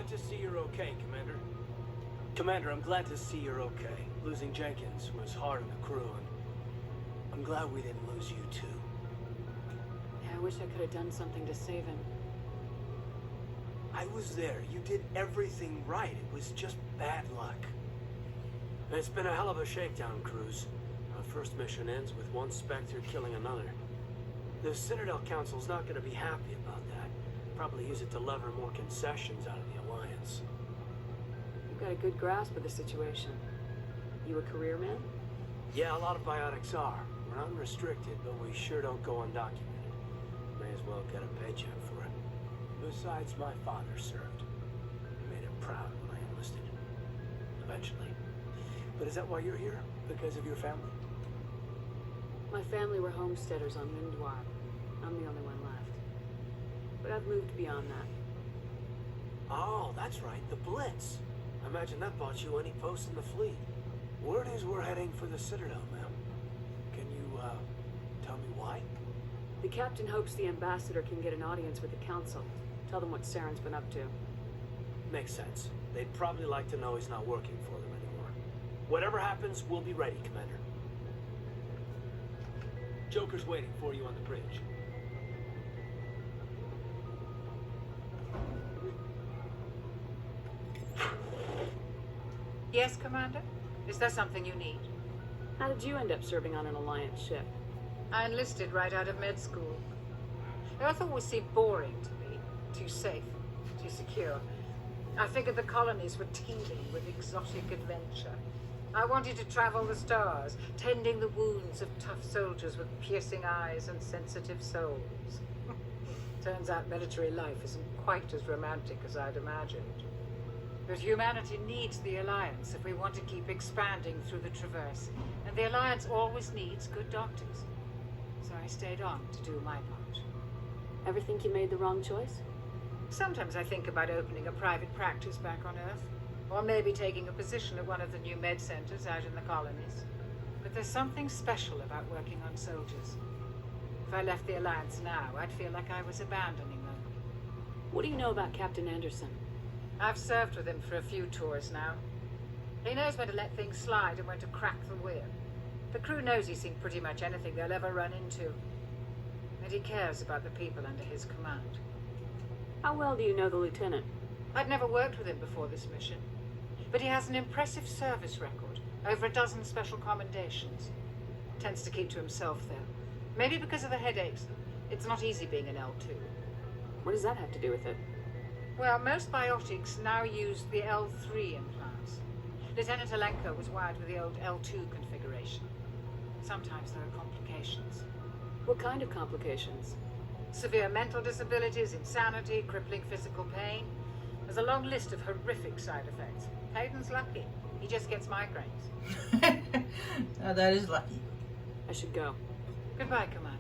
Glad to see you're okay, Commander. Commander, I'm glad to see you're okay. Losing Jenkins was hard on the crew, and I'm glad we didn't lose you too. Yeah, I wish I could have done something to save him. I was there. You did everything right. It was just bad luck. It's been a hell of a shakedown, Cruz. Our first mission ends with one Spectre killing another. The Citadel Council's not going to be happy about that. Probably use it to lever more concessions out of the Alliance. You've got a good grasp of the situation. You a career man? Yeah, a lot of biotics are. We're unrestricted, but we sure don't go undocumented. May as well get a paycheck for it. Besides, my father served. He made him proud when I enlisted. Eventually. But is that why you're here? Because of your family? My family were homesteaders on Windwar. I'm the only one left. But I've moved beyond that. Oh, that's right, the Blitz. I imagine that bought you any post in the fleet. Word is we're heading for the Citadel, ma'am. Can you, tell me why? The captain hopes the ambassador can get an audience with the council. Tell them what Saren's been up to. Makes sense. They'd probably like to know he's not working for them anymore. Whatever happens, we'll be ready, Commander. Joker's waiting for you on the bridge. Yes, Commander? Is there something you need? How did you end up serving on an Alliance ship? I enlisted right out of med school. Earth always seemed boring to me. Too safe, too secure. I figured the colonies were teeming with exotic adventure. I wanted to travel the stars, tending the wounds of tough soldiers with piercing eyes and sensitive souls. Turns out military life isn't quite as romantic as I'd imagined. But humanity needs the Alliance if we want to keep expanding through the Traverse. And the Alliance always needs good doctors. So I stayed on to do my part. Ever think you made the wrong choice? Sometimes I think about opening a private practice back on Earth. Or maybe taking a position at one of the new med centers out in the colonies. But there's something special about working on soldiers. If I left the Alliance now, I'd feel like I was abandoning them. What do you know about Captain Anderson? I've served with him for a few tours now. He knows when to let things slide and when to crack the whip. The crew knows he's seen pretty much anything they'll ever run into. And he cares about the people under his command. How well do you know the lieutenant? I'd never worked with him before this mission. But he has an impressive service record. Over a dozen special commendations. Tends to keep to himself, though. Maybe because of the headaches. It's not easy being an L2. What does that have to do with it? Well, most biotics now use the L3 implants. Lieutenant Alenko was wired with the old L2 configuration. Sometimes there are complications. What kind of complications? Severe mental disabilities, insanity, crippling physical pain. There's a long list of horrific side effects. Hayden's lucky. He just gets migraines. Oh, that is lucky. I should go. Goodbye, Commander.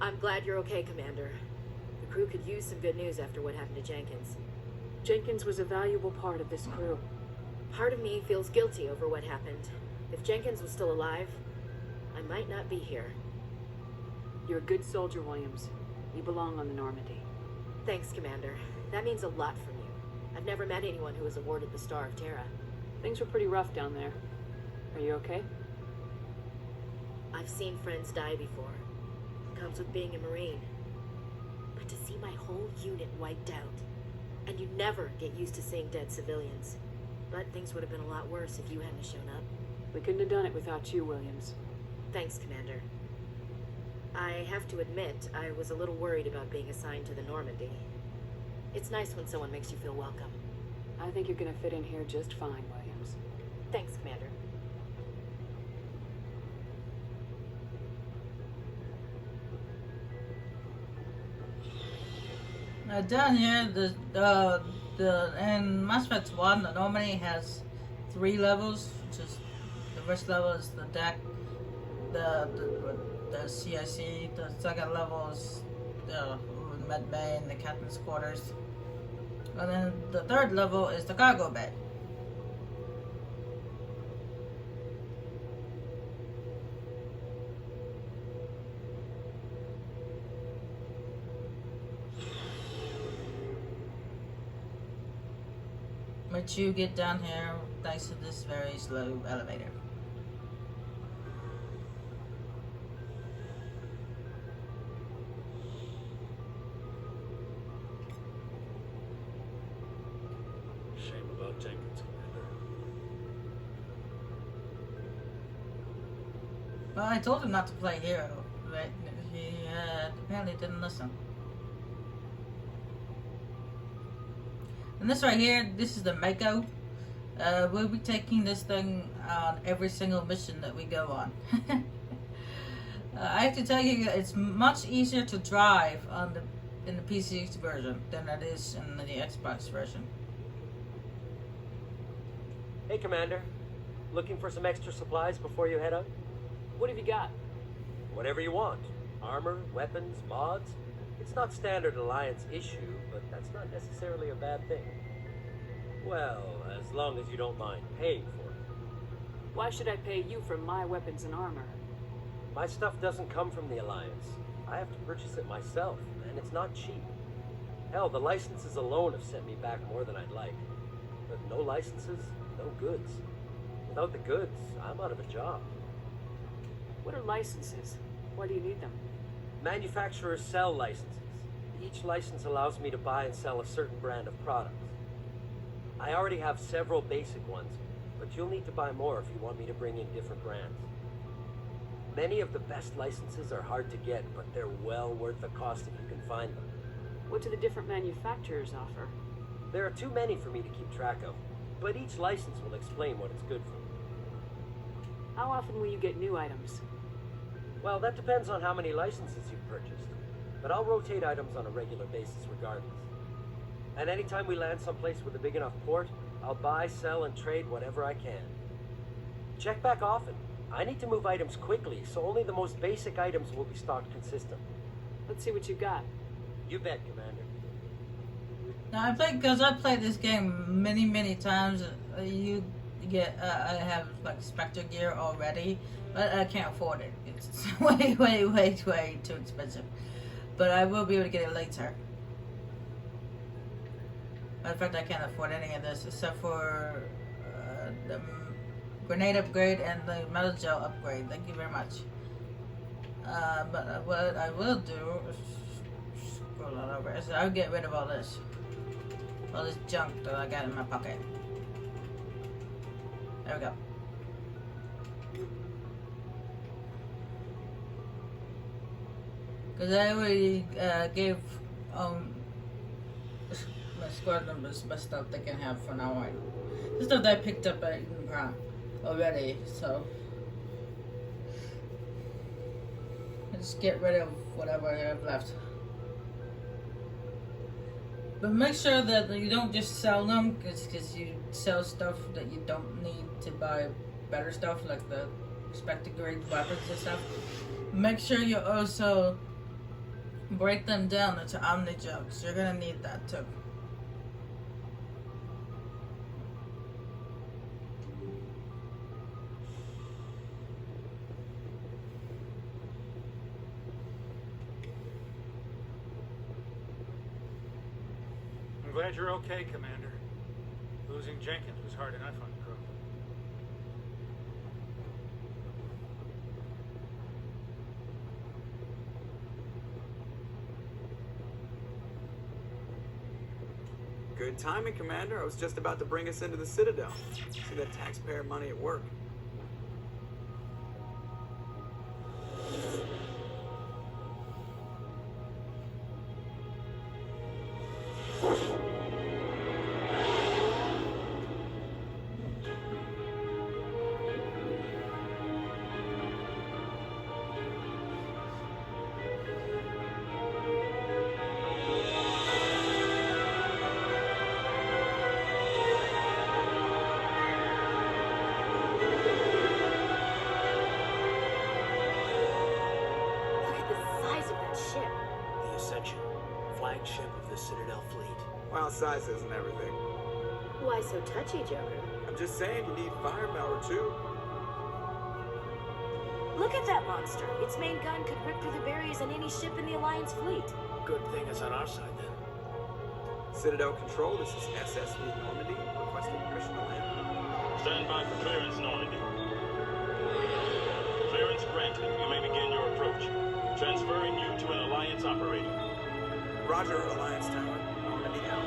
I'm glad you're okay, Commander. The crew could use some good news after what happened to Jenkins. Jenkins was a valuable part of this crew. Part of me feels guilty over what happened. If Jenkins was still alive, I might not be here. You're a good soldier, Williams. You belong on the Normandy. Thanks, Commander. That means a lot from you. I've never met anyone who was awarded the Star of Terra. Things were pretty rough down there. Are you okay? I've seen friends die before. Comes with being a Marine. But to see my whole unit wiped out, and you never get used to seeing dead civilians. But things would have been a lot worse if you hadn't shown up. We couldn't have done it without you, Williams. Thanks, Commander. I have to admit, I was a little worried about being assigned to the Normandy. It's nice when someone makes you feel welcome. I think you're gonna fit in here just fine, Williams. Thanks, Commander. Down here, in Mass Effect 1, the Normandy has 3 levels, which is the first level is the deck, the CIC, the second level is the med bay and the captain's quarters, and then the third level is the cargo bay. But you get down here thanks to this very slow elevator. Shame about Jenkins, Commander. Well, I told him not to play hero, but he apparently didn't listen. And this right here, this is the Mako. We'll be taking this thing on every single mission that we go on. I have to tell you, it's much easier to drive on in the PC version than it is in the Xbox version. Hey, Commander. Looking for some extra supplies before you head out? What have you got? Whatever you want. Armor, weapons, mods. It's not standard Alliance issue, but that's not necessarily a bad thing. Well, as long as you don't mind paying for it. Why should I pay you for my weapons and armor? My stuff doesn't come from the Alliance. I have to purchase it myself, and it's not cheap. Hell, the licenses alone have sent me back more than I'd like. But no licenses, no goods. Without the goods, I'm out of a job. What are licenses? Why do you need them? Manufacturers sell licenses. Each license allows me to buy and sell a certain brand of products. I already have several basic ones, but you'll need to buy more if you want me to bring in different brands. Many of the best licenses are hard to get, but they're well worth the cost if you can find them. What do the different manufacturers offer? There are too many for me to keep track of, but each license will explain what it's good for. How often will you get new items? Well, that depends on how many licenses you've purchased, but I'll rotate items on a regular basis regardless. And anytime we land someplace with a big enough port, I'll buy, sell, and trade whatever I can. Check back often. I need to move items quickly, so only the most basic items will be stocked consistent. Let's see what you got. You bet, Commander. Now I played this game many times. You get I have like Spectre gear already, but I can't afford it. It's way too expensive. But I will be able to get it later. In fact, I can't afford any of this except for the grenade upgrade and the metal gel upgrade. Thank you very much. But what I will do is scroll on over. Is I'll get rid of all this junk that I got in my pocket. There we go. Because I already gave my squad members my stuff they can have for now on. The stuff that I picked up at Eden Prime already, so let's get rid of whatever I have left. But make sure that you don't just sell them, because you sell stuff that you don't need to buy better stuff like the Spectre grade weapons and stuff. Make sure you also break them down into Omni jugs. You're gonna need that too. I'm glad you're okay, Commander. Losing Jenkins was hard enough on the crew. Good timing, Commander. I was just about to bring us into the Citadel. See that taxpayer money at work. Flagship of the Citadel fleet. Well, size isn't everything. Why so touchy, Joker? I'm just saying you need firepower too. Look at that monster. Its main gun could rip through the barriers on any ship in the Alliance fleet. Good thing it's on our side then. Citadel Control, this is SS Fleet Normandy, requesting permission to land. Stand by for clearance, Normandy. Clearance granted. You may begin your approach. Transferring you to an Alliance operator. Roger, Alliance Tower, Normandy out.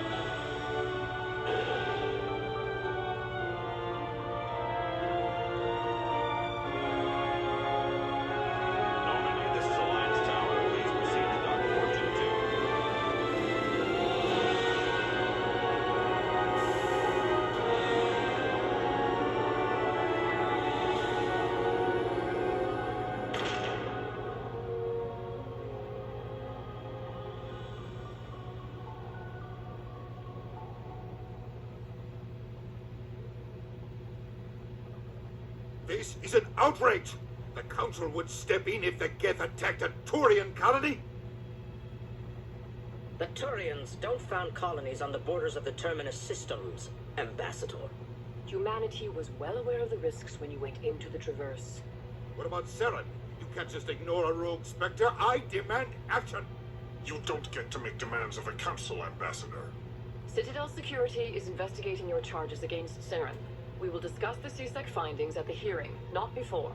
Normandy, this is Alliance Tower. Please proceed to Dock Fortune 2. This is an outrage! The Council would step in if the Geth attacked a Turian colony? The Turians don't found colonies on the borders of the Terminus systems, Ambassador. Humanity was well aware of the risks when you went into the Traverse. What about Seren? You can't just ignore a rogue Spectre. I demand action! You don't get to make demands of a Council, Ambassador. Citadel Security is investigating your charges against Saren. We will discuss the CSEC findings at the hearing, not before.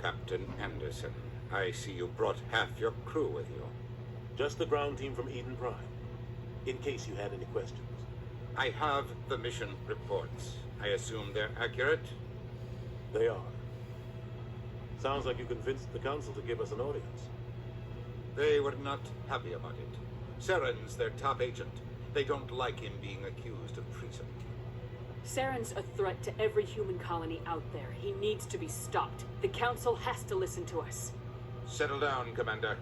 Captain Anderson, I see you brought half your crew with you. Just the ground team from Eden Prime, in case you had any questions. I have the mission reports. I assume they're accurate? They are. Sounds like you convinced the Council to give us an audience. They were not happy about it. Seren's their top agent. They don't like him being accused of treason. Saren's a threat to every human colony out there. He needs to be stopped. The Council has to listen to us. Settle down, Commander.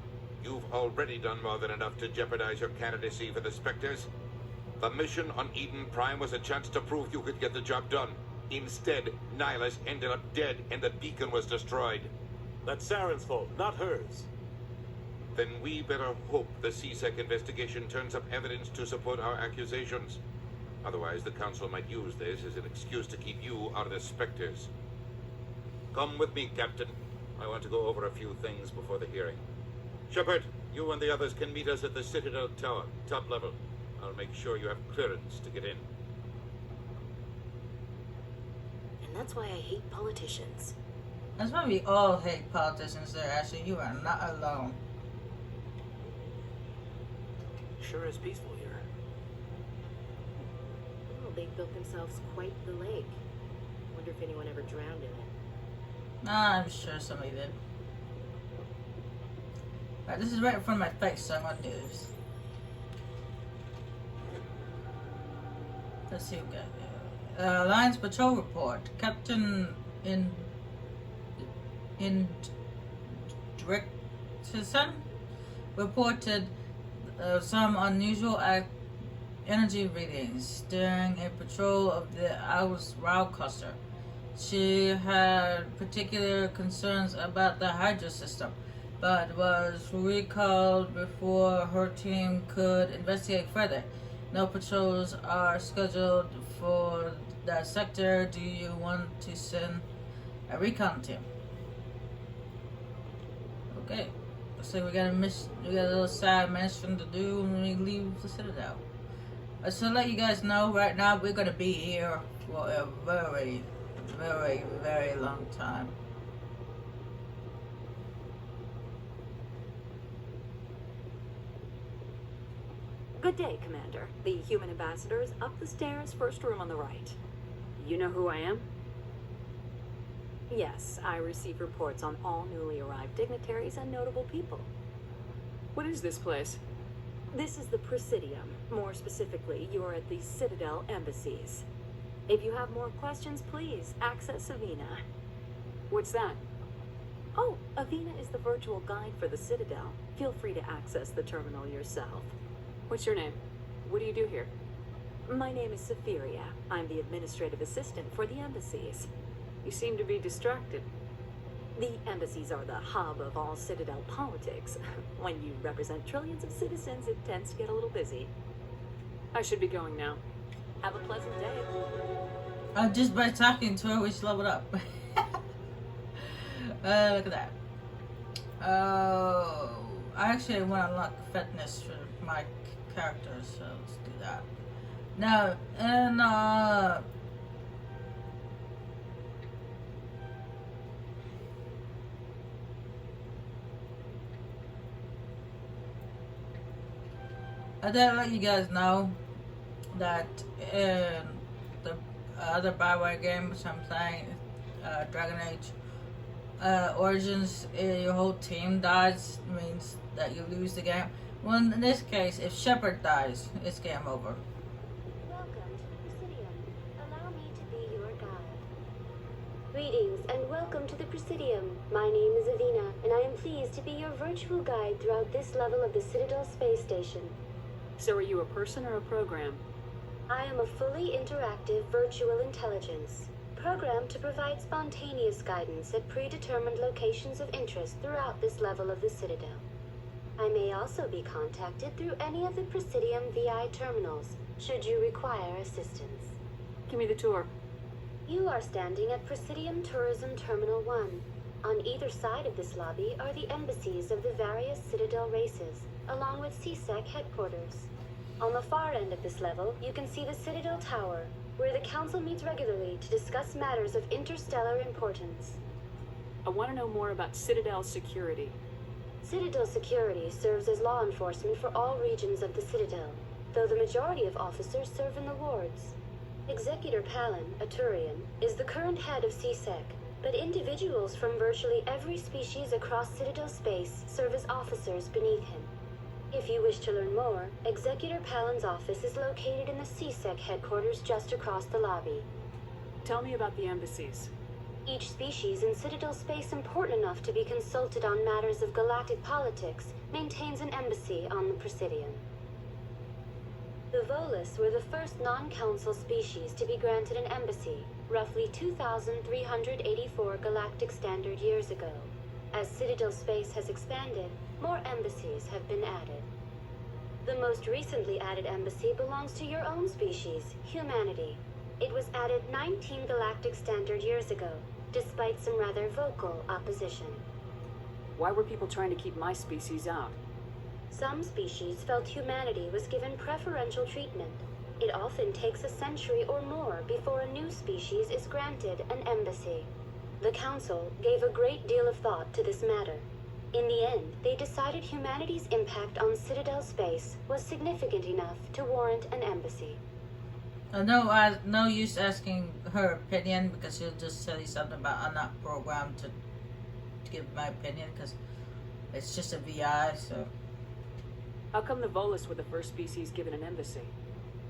You've already done more than enough to jeopardize your candidacy for the Spectres. The mission on Eden Prime was a chance to prove you could get the job done. Instead, Nihilus ended up dead and the beacon was destroyed. That's Saren's fault, not hers. Then we better hope the CSEC investigation turns up evidence to support our accusations. Otherwise, the Council might use this as an excuse to keep you out of the Spectres. Come with me, Captain. I want to go over a few things before the hearing. Shepard, you and the others can meet us at the Citadel Tower, top level. I'll make sure you have clearance to get in. And that's why I hate politicians. That's why we all hate politicians there, Ashley. You are not alone. Sure is peaceful here. Well, they built themselves quite the lake. Wonder if anyone ever drowned in it. Nah, I'm sure somebody did. Alright, this is right in front of my face, so I'm gonna do this. Let's see what we got here. Alliance Patrol Report. Captain in Direction reported some unusual energy readings during a patrol of the Route cluster. She had particular concerns about the Hydra system, but was recalled before her team could investigate further. No patrols are scheduled for that sector. Do you want to send a recon team? Okay. Looks like we got a little side mission to do when we leave the Citadel. So to let you guys know, right now we're gonna be here for a very, very, very long time. Good day, Commander. The human ambassador is up the stairs, first room on the right. You know who I am? Yes, I receive reports on all newly arrived dignitaries and notable people. What is this place? This is the Presidium. More specifically, you are at the Citadel embassies. If you have more questions, please access Avina. What's that? Oh, Avina is the virtual guide for the Citadel. Feel free to access the terminal yourself. What's your name? What do you do here? My name is Safiria. I'm the administrative assistant for the embassies. You seem to be distracted. The embassies are the hub of all Citadel politics. When you represent trillions of citizens, it tends to get a little busy. I should be going now. Have a pleasant day. Just by talking to her, we just leveled up. Look at that. Oh, I actually want to unlock fitness for my character, so let's do that. Now, and I did let you guys know that in the other Bioware game which I'm playing, Dragon Age Origins, your whole team dies, means that you lose the game. Well, in this case, if Shepard dies, it's game over. Welcome to the Presidium. Allow me to be your guide. Greetings and welcome to the Presidium. My name is Avina, and I am pleased to be your virtual guide throughout this level of the Citadel space station. So are you a person or a program? I am a fully interactive virtual intelligence, programmed to provide spontaneous guidance at predetermined locations of interest throughout this level of the Citadel. I may also be contacted through any of the Presidium VI terminals, should you require assistance. Give me the tour. You are standing at Presidium Tourism Terminal 1. On either side of this lobby are the embassies of the various Citadel races, along with CSEC headquarters. On the far end of this level, you can see the Citadel Tower, where the Council meets regularly to discuss matters of interstellar importance. I want to know more about Citadel security. Citadel security serves as law enforcement for all regions of the Citadel, though the majority of officers serve in the wards. Executor Palin, a Turian, is the current head of CSEC, but individuals from virtually every species across Citadel space serve as officers beneath him. If you wish to learn more, Executor Palin's office is located in the CSEC headquarters just across the lobby. Tell me about the embassies. Each species in Citadel space important enough to be consulted on matters of galactic politics maintains an embassy on the Presidium. The Volus were the first non-council species to be granted an embassy, roughly 2,384 galactic standard years ago. As Citadel space has expanded, more embassies have been added. The most recently added embassy belongs to your own species, humanity. It was added 19 galactic standard years ago, despite some rather vocal opposition. Why were people trying to keep my species out? Some species felt humanity was given preferential treatment. It often takes a century or more before a new species is granted an embassy. The Council gave a great deal of thought to this matter. In the end, they decided humanity's impact on Citadel space was significant enough to warrant an embassy. No use asking her opinion, because she'll just tell you something about I'm not programmed to give my opinion, because it's just a VI, so... How come the Volus were the first species given an embassy?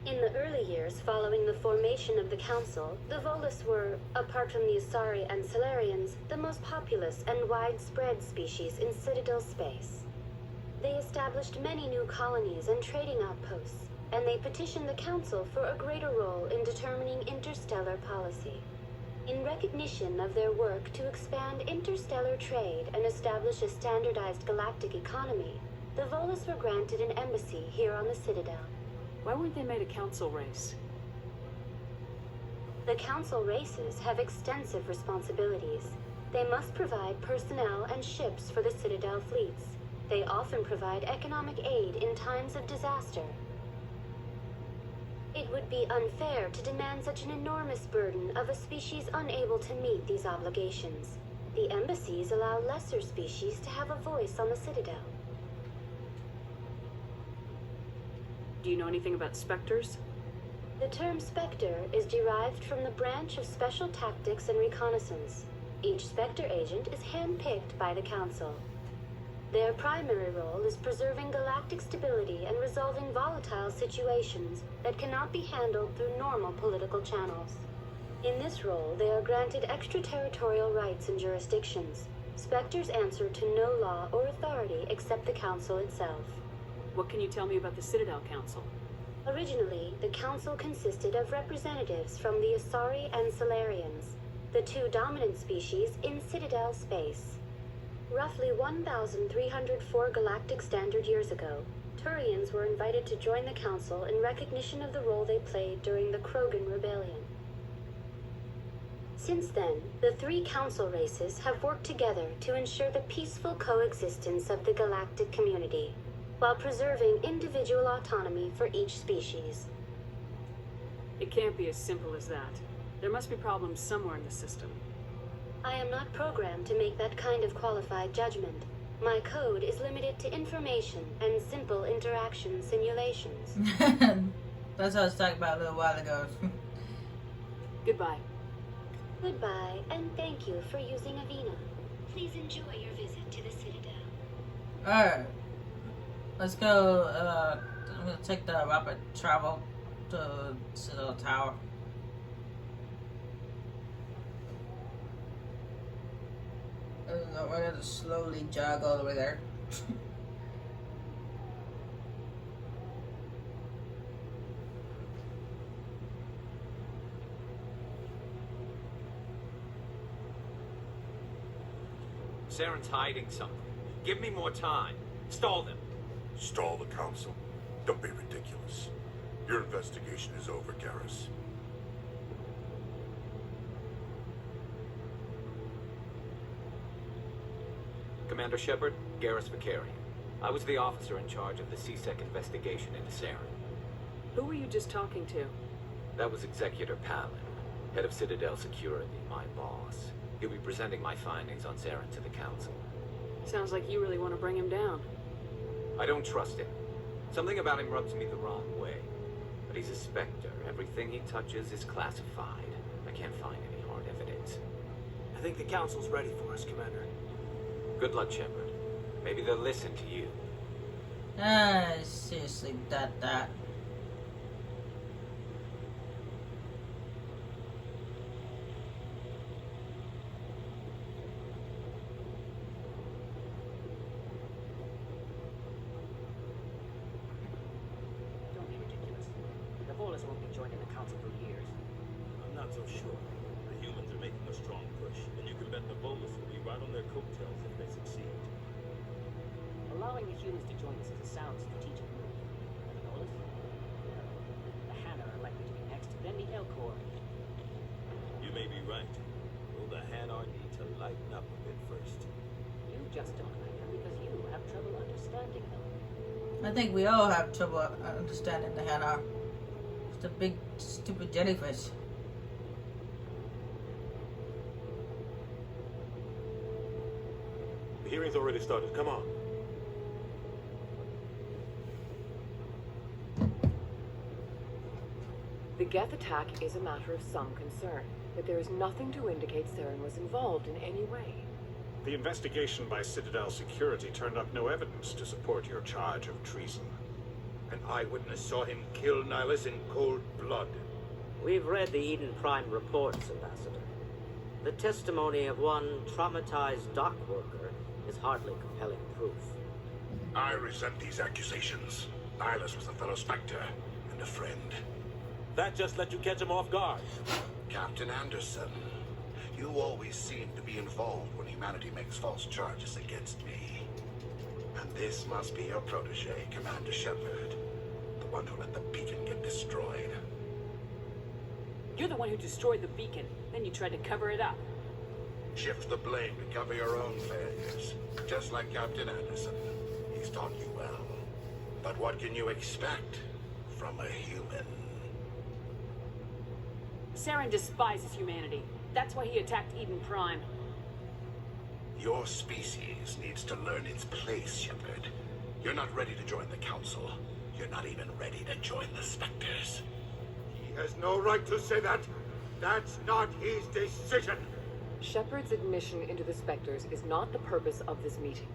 In the early years following the formation of the Council, the Volus were, apart from the Asari and Solarians, the most populous and widespread species in Citadel space. They established many new colonies and trading outposts, and they petitioned the Council for a greater role in determining interstellar policy. In recognition of their work to expand interstellar trade and establish a standardized galactic economy, the Volus were granted an embassy here on the Citadel. Why weren't they made a council race? The council races have extensive responsibilities. They must provide personnel and ships for the Citadel fleets. They often provide economic aid in times of disaster. It would be unfair to demand such an enormous burden of a species unable to meet these obligations. The embassies allow lesser species to have a voice on the Citadel. Do you know anything about Spectres? The term Spectre is derived from the branch of Special Tactics and Reconnaissance. Each Spectre agent is handpicked by the Council. Their primary role is preserving galactic stability and resolving volatile situations that cannot be handled through normal political channels. In this role, they are granted extraterritorial rights and jurisdictions. Spectres answer to no law or authority except the Council itself. What can you tell me about the Citadel Council? Originally, the Council consisted of representatives from the Asari and Solarians, the two dominant species in Citadel space. Roughly 1,304 galactic standard years ago, Turians were invited to join the Council in recognition of the role they played during the Krogan Rebellion. Since then, the three council races have worked together to ensure the peaceful coexistence of the galactic community, while preserving individual autonomy for each species. It can't be as simple as that. There must be problems somewhere in the system. I am not programmed to make that kind of qualified judgment. My code is limited to information and simple interaction simulations. That's what I was talking about a little while ago. Goodbye. Goodbye, and thank you for using Avina. Please enjoy your visit to the Citadel. Alright. Let's go, I'm gonna take the rapid travel to Citadel Tower. We're gonna slowly jog all the way there. Saren's hiding something. Give me more time. Stall them. Stall the council? Don't be ridiculous. Your investigation is over, Garrus. Commander Shepard, Garrus Vicarian. I was the officer in charge of the CSEC investigation into Saren. Who were you just talking to? That was Executor Palin, head of Citadel Security, my boss. He'll be presenting my findings on Saren to the Council. Sounds like you really want to bring him down. I don't trust him. Something about him rubs me the wrong way. But he's a Spectre. Everything he touches is classified. I can't find any hard evidence. I think the Council's ready for us, Commander. Good luck, Shepard. Maybe they'll listen to you. Seriously, that. Don't be ridiculous. The Volus won't be joining the Council for years. I'm not so sure. The humans are making a strong push, and you can bet the Volus will be right on their coattails if they succeed. Allowing the humans to join us is a sound strategic move. The Volus? The Hanna are likely to be next, then the Elcor. You may be right. Will the Hanar need to lighten up a bit first? You just don't like them because you have trouble understanding them. I think we all have trouble understanding the Hanar. It's a big, stupid jellyfish. The hearing's already started. Come on. The Geth attack is a matter of some concern, but there is nothing to indicate Saren was involved in any way. The investigation by Citadel Security turned up no evidence to support your charge of treason. An eyewitness saw him kill Nihilus in cold blood. We've read the Eden Prime reports, Ambassador. The testimony of one traumatized dock worker is hardly compelling proof. I resent these accusations. Nihilus was a fellow Spectre and a friend. That just let you catch him off guard. Captain Anderson, you always seem to be involved when humanity makes false charges against me. And this must be your protege, Commander Shepard. The one who let the beacon get destroyed. You're the one who destroyed the beacon, then you tried to cover it up. Shift the blame to cover your own failures. Just like Captain Anderson. He's taught you well. But what can you expect from a human? Saren despises humanity. That's why he attacked Eden Prime. Your species needs to learn its place, Shepard. You're not ready to join the Council. You're not even ready to join the Spectres. He has no right to say that. That's not his decision. Shepard's admission into the Spectres is not the purpose of this meeting.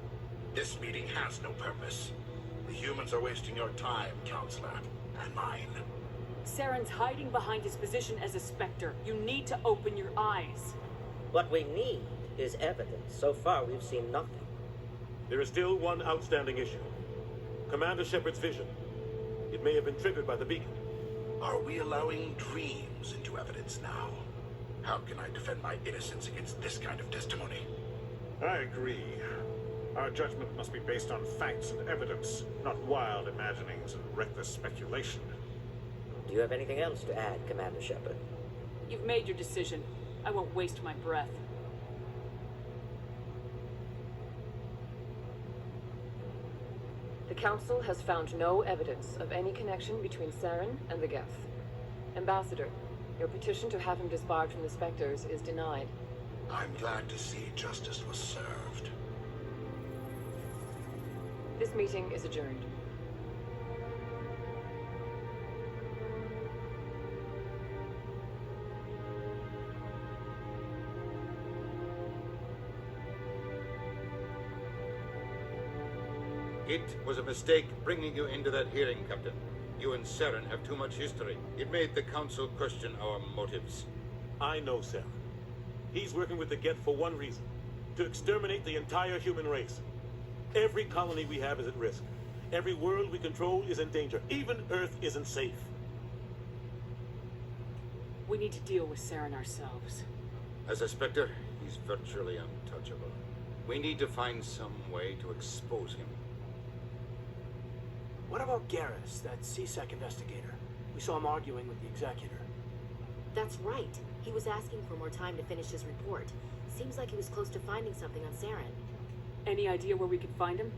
This meeting has no purpose. The humans are wasting your time, Counselor, and mine. Saren's hiding behind his position as a Spectre. You need to open your eyes. What we need is evidence. So far, we've seen nothing. There is still one outstanding issue. Commander Shepard's vision. It may have been triggered by the beacon. Are we allowing dreams into evidence now? How can I defend my innocence against this kind of testimony? I agree. Our judgment must be based on facts and evidence, not wild imaginings and reckless speculation. Do you have anything else to add, Commander Shepard? You've made your decision. I won't waste my breath. The Council has found no evidence of any connection between Saren and the Geth. Ambassador, your petition to have him disbarred from the Spectres is denied. I'm glad to see justice was served. This meeting is adjourned. It was a mistake bringing you into that hearing, Captain. You and Saren have too much history. It made the Council question our motives. I know Saren. He's working with the Geth for one reason: to exterminate the entire human race. Every colony we have is at risk. Every world we control is in danger. Even Earth isn't safe. We need to deal with Saren ourselves. As a Spectre, he's virtually untouchable. We need to find some way to expose him. What about Garrus, that CSEC investigator? We saw him arguing with the executor. That's right. He was asking for more time to finish his report. Seems like he was close to finding something on Saren. Any idea where we could find him?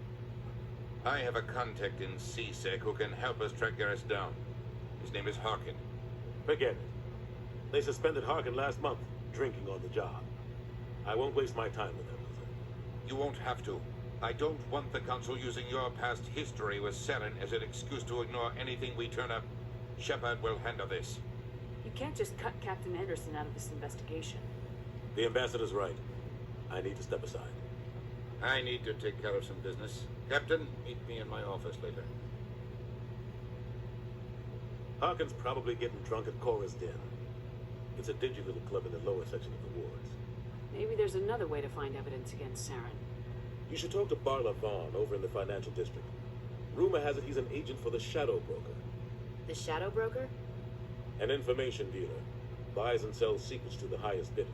I have a contact in CSEC who can help us track Garrus down. His name is Harkin. Forget it. They suspended Harkin last month, drinking on the job. I won't waste my time with him. You won't have to. I don't want the Council using your past history with Saren as an excuse to ignore anything we turn up. Shepard will handle this. You can't just cut Captain Anderson out of this investigation. The ambassador's right. I need to step aside. I need to take care of some business. Captain, meet me in my office later. Harkin's probably getting drunk at Cora's Den. It's a dingy little club in the lower section of the wards. Maybe there's another way to find evidence against Saren. You should talk to Barla Vaughn over in the financial district. Rumor has it he's an agent for the Shadow Broker. The Shadow Broker? An information dealer. Buys and sells secrets to the highest bidder.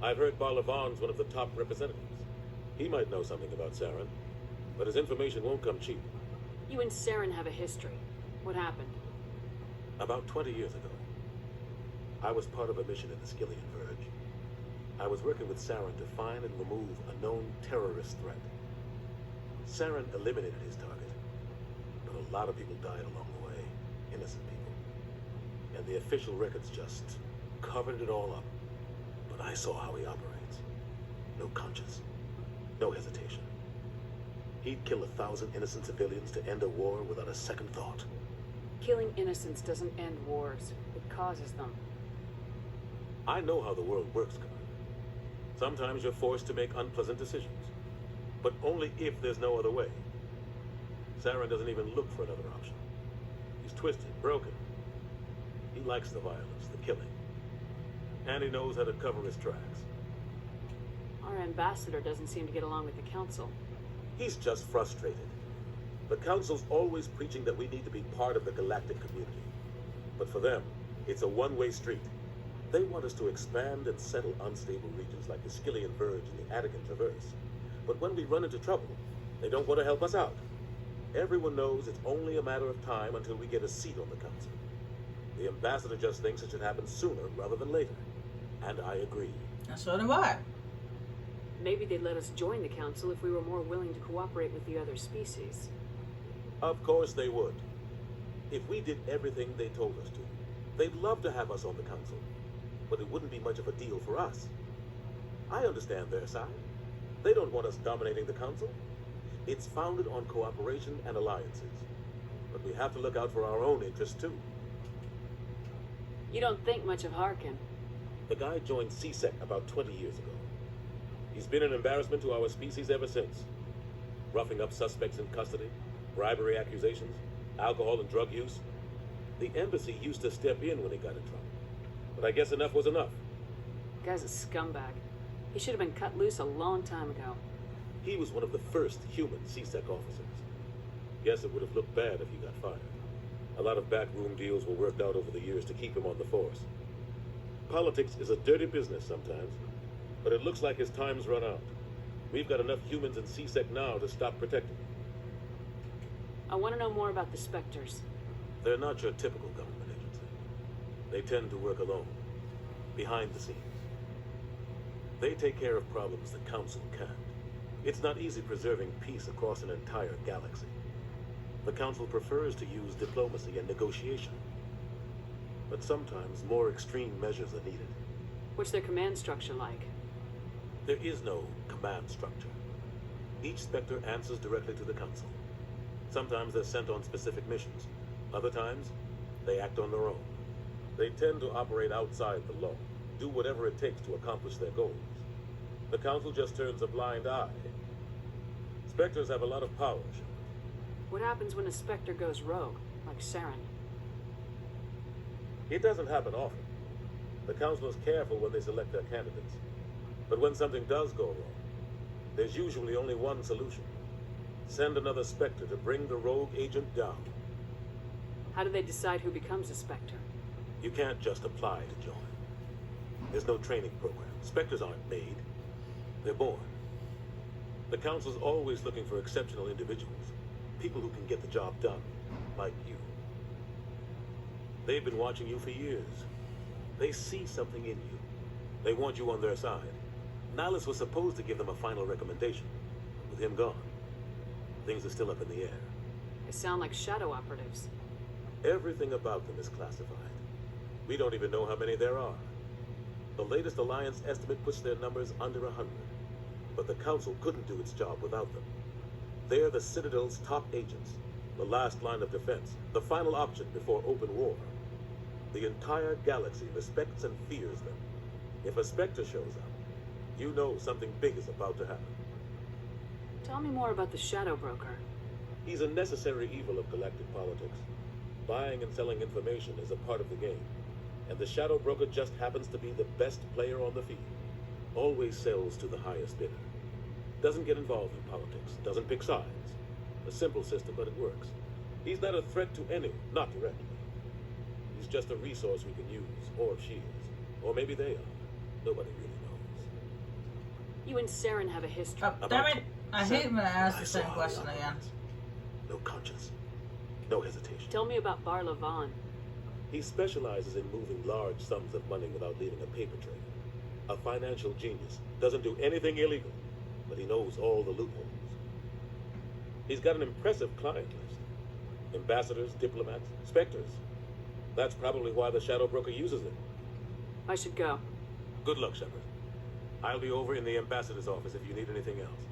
I've heard Barla Vaughn's one of the top representatives. He might know something about Saren, but his information won't come cheap. You and Saren have a history. What happened? About 20 years ago, I was part of a mission in the Skillian Verge. I was working with Saren to find and remove a known terrorist threat. Saren eliminated his target, but a lot of people died along the way, innocent people. And the official records just covered it all up. But I saw how he operates. No conscience, no hesitation. He'd kill 1,000 innocent civilians to end a war without a second thought. Killing innocents doesn't end wars. It causes them. I know how the world works, Commander. Sometimes you're forced to make unpleasant decisions, but only if there's no other way. Saren doesn't even look for another option. He's twisted, broken. He likes the violence, the killing. And he knows how to cover his tracks. Our ambassador doesn't seem to get along with the Council. He's just frustrated. The Council's always preaching that we need to be part of the galactic community. But for them, it's a one-way street. They want us to expand and settle unstable regions like the Skillian Verge and the Attican Traverse. But when we run into trouble, they don't want to help us out. Everyone knows it's only a matter of time until we get a seat on the Council. The ambassador just thinks it should happen sooner rather than later. And I agree. And so do I. Maybe they'd let us join the Council if we were more willing to cooperate with the other species. Of course they would. If we did everything they told us to, they'd love to have us on the Council. But it wouldn't be much of a deal for us. I understand their side. They don't want us dominating the Council. It's founded on cooperation and alliances. But we have to look out for our own interests too. You don't think much of Harkin. The guy joined CSEC about 20 years ago. He's been an embarrassment to our species ever since. Roughing up suspects in custody, bribery accusations, alcohol and drug use. The embassy used to step in when he got in trouble. But I guess enough was enough. The guy's a scumbag. He should have been cut loose a long time ago. He was one of the first human CSEC officers. Guess it would have looked bad if he got fired. A lot of backroom deals were worked out over the years to keep him on the force. Politics is a dirty business sometimes, but it looks like his time's run out. We've got enough humans in CSEC now to stop protecting him. I want to know more about the Spectres. They're not your typical government agency. They tend to work alone, behind the scenes. They take care of problems the Council can't. It's not easy preserving peace across an entire galaxy. The Council prefers to use diplomacy and negotiation. But sometimes more extreme measures are needed. What's their command structure like? There is no command structure. Each Spectre answers directly to the Council. Sometimes they're sent on specific missions. Other times, they act on their own. They tend to operate outside the law, do whatever it takes to accomplish their goals. The Council just turns a blind eye. Spectres have a lot of power. What happens when a Spectre goes rogue, like Saren? It doesn't happen often. The Council is careful when they select their candidates. But when something does go wrong, there's usually only one solution. Send another Spectre to bring the rogue agent down. How do they decide who becomes a Spectre? You can't just apply to join. There's no training program. Spectres aren't made. They're born. The Council's always looking for exceptional individuals. People who can get the job done, like you. They've been watching you for years. They see something in you. They want you on their side. Nihilus was supposed to give them a final recommendation. With him gone, things are still up in the air. They sound like shadow operatives. Everything about them is classified. We don't even know how many there are. The latest Alliance estimate puts their numbers under 100. But the Council couldn't do its job without them. They're the Citadel's top agents, the last line of defense, the final option before open war. The entire galaxy respects and fears them. If a Spectre shows up, you know something big is about to happen. Tell me more about the Shadow Broker. He's a necessary evil of galactic politics. Buying and selling information is a part of the game. And the Shadow Broker just happens to be the best player on the field. Always sells to the highest bidder. Doesn't get involved in politics. Doesn't pick sides. A simple system, but it works. He's not a threat to anyone, not directly. He's just a resource we can use, or she is. Or maybe they are. Nobody really knows. You and Saren have a history. Oh, damn it! I hate when I ask the same question again. No conscience. No hesitation. Tell me about Barla Vaughn. He specializes in moving large sums of money without leaving a paper trail. A financial genius. Doesn't do anything illegal, but he knows all the loopholes. He's got an impressive client list. Ambassadors, diplomats, Spectres. That's probably why the Shadow Broker uses it. I should go. Good luck, Shepard. I'll be over in the ambassador's office if you need anything else.